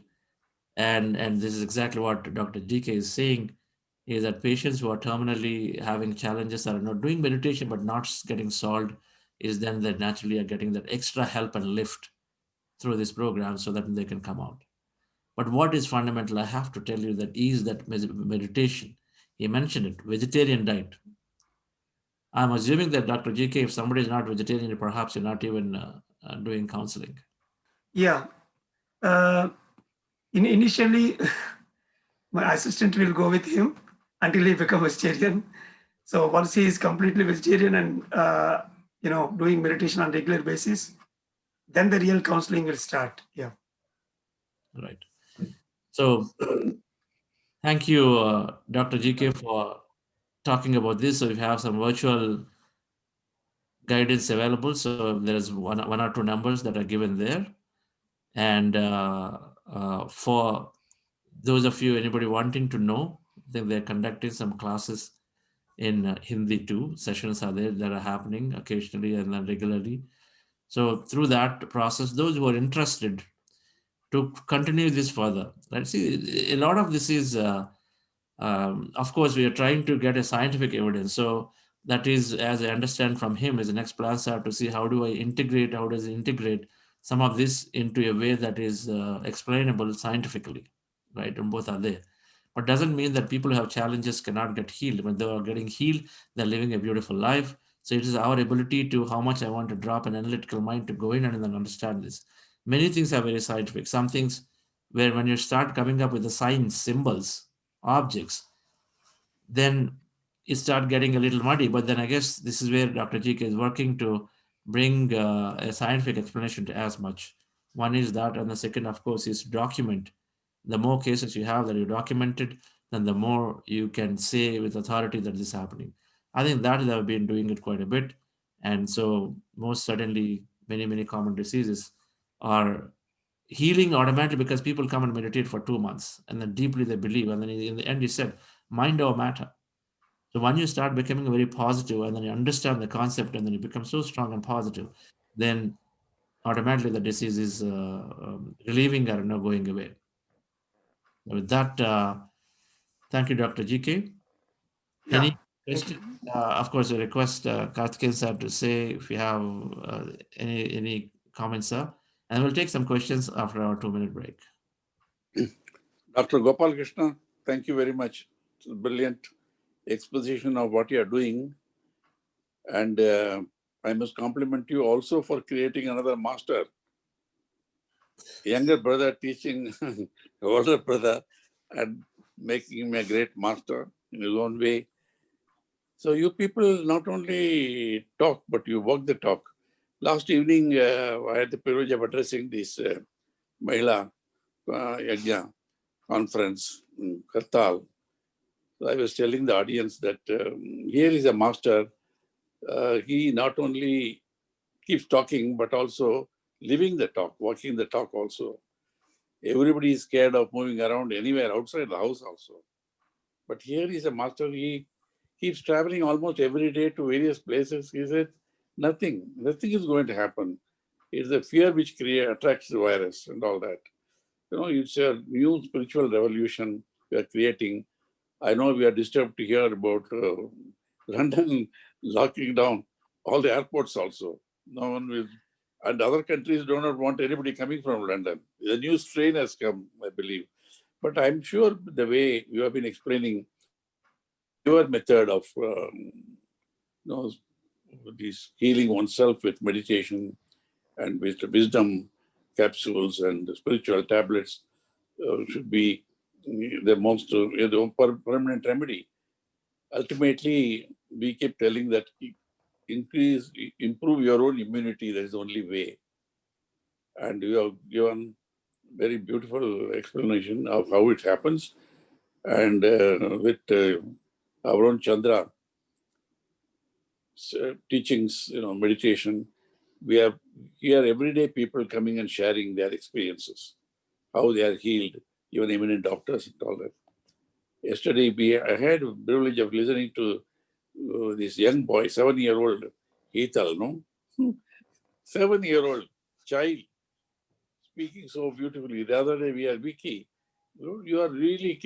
A: And this is exactly what Dr. GK is saying, is that patients who are terminally having challenges are not doing meditation but not getting solved, is then they naturally are getting that extra help and lift through this program so that they can come out. But what is fundamental, I have to tell you, that is that meditation. He mentioned it, vegetarian diet. I'm assuming that Dr. GK, if somebody is not vegetarian, perhaps you're not even doing counseling.
D: Yeah. Uh, initially, my assistant will go with him until he becomes vegetarian. So once he is completely vegetarian and doing meditation on regular basis, then the real counseling will start. Yeah.
A: Right. So thank you, Dr. GK, for talking about this. So we have some virtual guidance available. So there is one or two numbers that are given there. And for those of you, anybody wanting to know, then they're conducting some classes in Hindi too. Sessions are there that are happening occasionally and then regularly. So through that process, those who are interested to continue this further, right? See, a lot of this is, of course, we are trying to get a scientific evidence. So that is, as I understand from him, is the next plans are to see how do I integrate, how does he integrate some of this into a way that is explainable scientifically, right? And both are there. But doesn't mean that people who have challenges cannot get healed. When they are getting healed, they're living a beautiful life. So it is our ability to how much I want to drop an analytical mind to go in and then understand this. Many things are very scientific. Some things where when you start coming up with the signs, symbols, objects, then it start getting a little muddy. But then I guess this is where Dr. GK is working to bring a scientific explanation to as much. One is that, and the second, of course, is document. The more cases you have that you documented, then the more you can say with authority that this is happening. I think that they've been doing it quite a bit. And so most certainly many common diseases are healing automatically because people come and meditate for 2 months and then deeply they believe. And then in the end, you said, mind over matter. So when you start becoming very positive and then you understand the concept and then you become so strong and positive, then automatically the disease is relieving or not going away. With that, thank you, Dr. GK.
D: Yeah.
A: Any
D: Thank
A: question?
D: you.
A: Of course, I request Karthikeyan sir to say if you have any comments, sir. And we'll take some questions after our 2-minute break.
B: Dr. Gopal Krishna, thank you very much. It's a brilliant exposition of what you are doing. And I must compliment you also for creating another master. Younger brother teaching older brother and making him a great master in his own way. So you people not only talk, but you walk the talk. Last evening, I had the privilege of addressing this Mahila Yajna conference in Kartal. So I was telling the audience that here is a master. He not only keeps talking, but also living the talk, walking the talk also. Everybody is scared of moving around anywhere outside the house also. But here is a master. He keeps traveling almost every day to various places. He said, nothing is going to happen. It's the fear which attracts the virus and all that. It's a new spiritual revolution we are creating. I know we are disturbed to hear about London locking down all the airports also. No one will, and other countries do not want anybody coming from London. The new strain has come, I believe. But I'm sure the way you have been explaining your method of this healing oneself with meditation and with wisdom capsules and spiritual tablets should be the most permanent remedy. Ultimately, we keep telling that improve your own immunity. That is the only way. And you have given very beautiful explanation of how it happens. And with our own Chandra teachings, meditation, we have here everyday people coming and sharing their experiences, how they are healed, even eminent doctors and all that. Yesterday, I had the privilege of listening to this young boy, 7-year-old Hetal, no? 7-year-old child speaking so beautifully. The other day we had Vicky. You are really,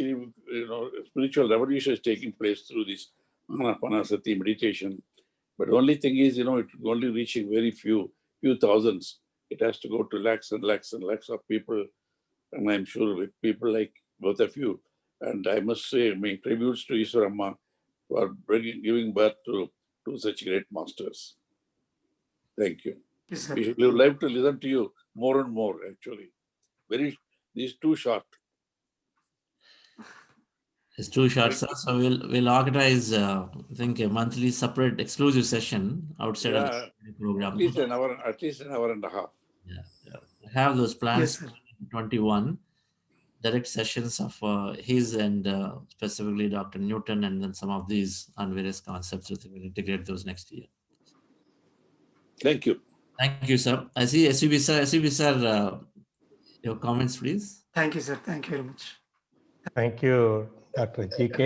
B: spiritual revolution is taking place through this Anapanasati meditation. But the only thing is, it's only reaching very few thousands. It has to go to lakhs and lakhs and lakhs of people. And I'm sure with people like both of you. And I must say, my tributes to Iswaramma for giving birth to two such great masters. Thank you.
D: Yes, sir.
B: We would like to listen to you more and more, actually. These too short.
A: It's too short, sir. So we'll organize, I think, a monthly separate exclusive session outside of the program.
B: At least an hour and a half.
A: Yeah. I have those plans.
D: Yes, sir.
A: 21 direct sessions of his and specifically Dr. Newton, and then some of these on various concepts. I think we'll integrate those next year.
B: Thank you.
A: Thank you, sir. I see SUB sir. SUB sir, your comments, please.
D: Thank you, sir. Thank you very much.
E: Thank you, Dr. GK,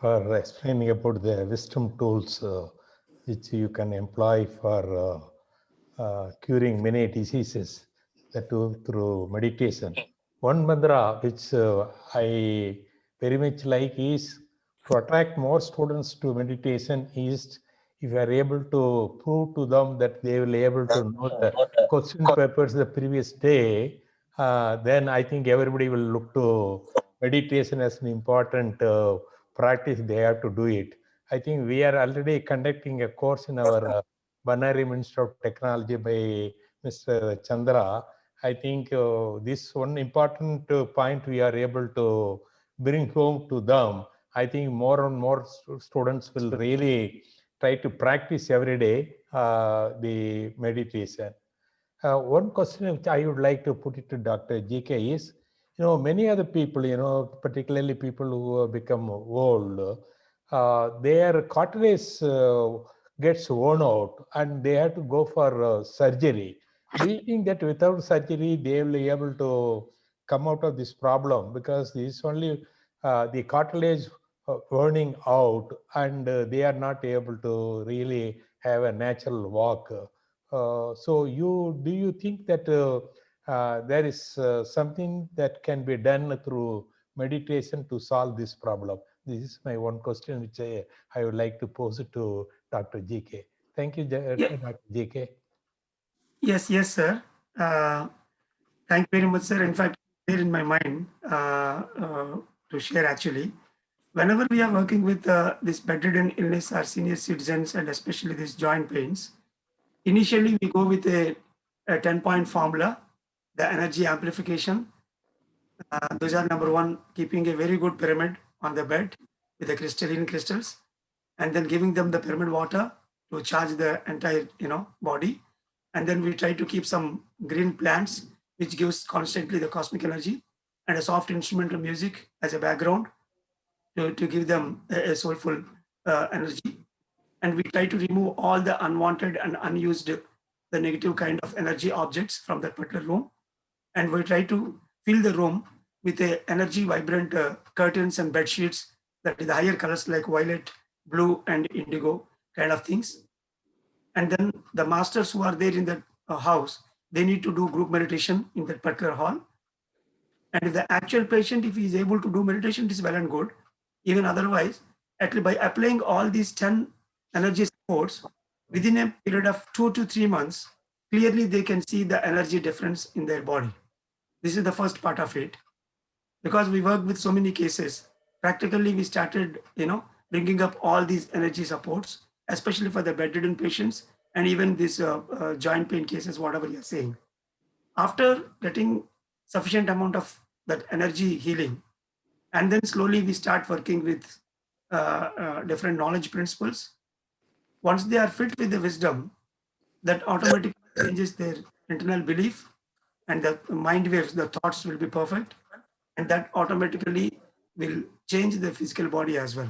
E: for explaining about the wisdom tools which you can employ for curing many diseases, that too through meditation. One mantra which I very much like is to attract more students to meditation is if you are able to prove to them that they will be able to know the question papers the previous day, then I think everybody will look to meditation as an important practice. They have to do it. I think we are already conducting a course in our Banari Minister of Technology by Mr. Chandra. I think this one important point we are able to bring home to them. I think more and more students will really try to practice every day the meditation. One question which I would like to put it to Dr. GK is, many other people, particularly people who have become old, their cartilage gets worn out and they have to go for surgery. Do you think that without surgery, they will be able to come out of this problem? Because this is only the cartilage burning out and they are not able to really have a natural walk. So do you think that there is something that can be done through meditation to solve this problem? This is my one question which I would like to pose it to Dr. GK. Thank you, Dr. GK.
D: Yes, sir. Thank you very much, sir. In fact, here in my mind to share actually. Whenever we are working with this bedridden illness, our senior citizens, and especially these joint pains, initially we go with a 10-point formula, the energy amplification. Those are number one, keeping a very good pyramid on the bed with the crystalline crystals, and then giving them the pyramid water to charge the entire body. And then we try to keep some green plants, which gives constantly the cosmic energy, and a soft instrumental music as a background to give them a soulful energy. And we try to remove all the unwanted and unused, the negative kind of energy objects from that particular room. And we try to fill the room with a energy vibrant curtains and bed sheets that is the higher colors like violet, blue, and indigo kind of things. And then the masters who are there in that house, they need to do group meditation in that particular hall. And if the actual patient, if he is able to do meditation, it is well and good. Even otherwise, actually by applying all these 10 energy supports within a period of 2 to 3 months, clearly they can see the energy difference in their body. This is the first part of it. Because we work with so many cases, practically we started, bringing up all these energy supports, especially for the bedridden patients and even these joint pain cases, whatever you're saying. After getting sufficient amount of that energy healing, and then slowly we start working with different knowledge principles. Once they are fit with the wisdom, that automatically changes their internal belief, and the mind waves, the thoughts will be perfect, and that automatically will change the physical body as well.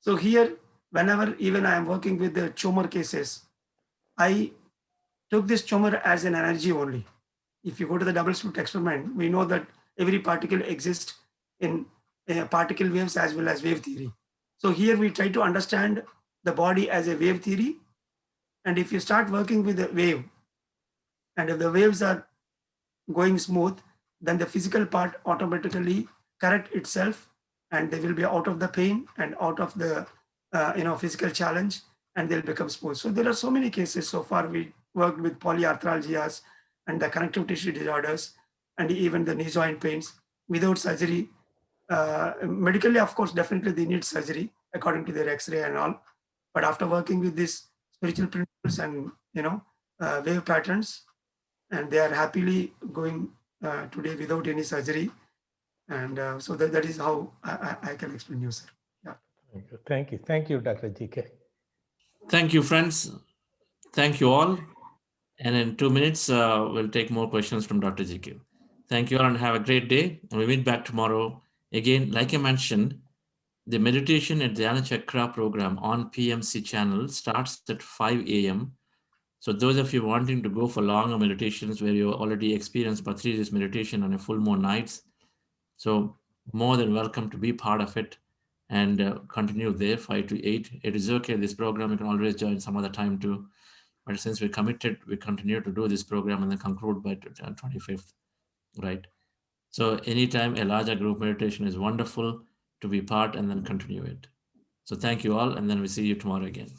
D: So here, whenever even I am working with the tumor cases, I took this tumor as an energy only. If you go to the double slit experiment, we know that every particle exists in particle waves as well as wave theory. So here we try to understand the body as a wave theory. And if you start working with a wave, and if the waves are going smooth, then the physical part automatically correct itself, and they will be out of the pain and out of the physical challenge, and they'll become smooth. So there are so many cases so far. We worked with polyarthralgias and the connective tissue disorders, and even the knee joint pains without surgery. Medically, of course, definitely they need surgery according to their X-ray and all. But after working with these spiritual principles and wave patterns, and they are happily going today without any surgery. And so that is how I can explain you, sir. Yeah.
E: Thank you, Dr. GK.
A: Thank you, friends. Thank you all. And in 2 minutes, we'll take more questions from Dr. GK. Thank you all and have a great day. And we'll meet back tomorrow. Again, like I mentioned, the meditation at Dhyana Chakra program on PMC channel starts at 5 a.m. So those of you wanting to go for longer meditations where you already experienced Patriji's meditation on a full moon nights, so more than welcome to be part of it and continue there 5 to 8. It is okay. This program you can always join some other time too. But since we're committed, we continue to do this program and then conclude by 25th, right? So anytime a larger group meditation is wonderful to be part and then continue it. So thank you all, and then we see you tomorrow again.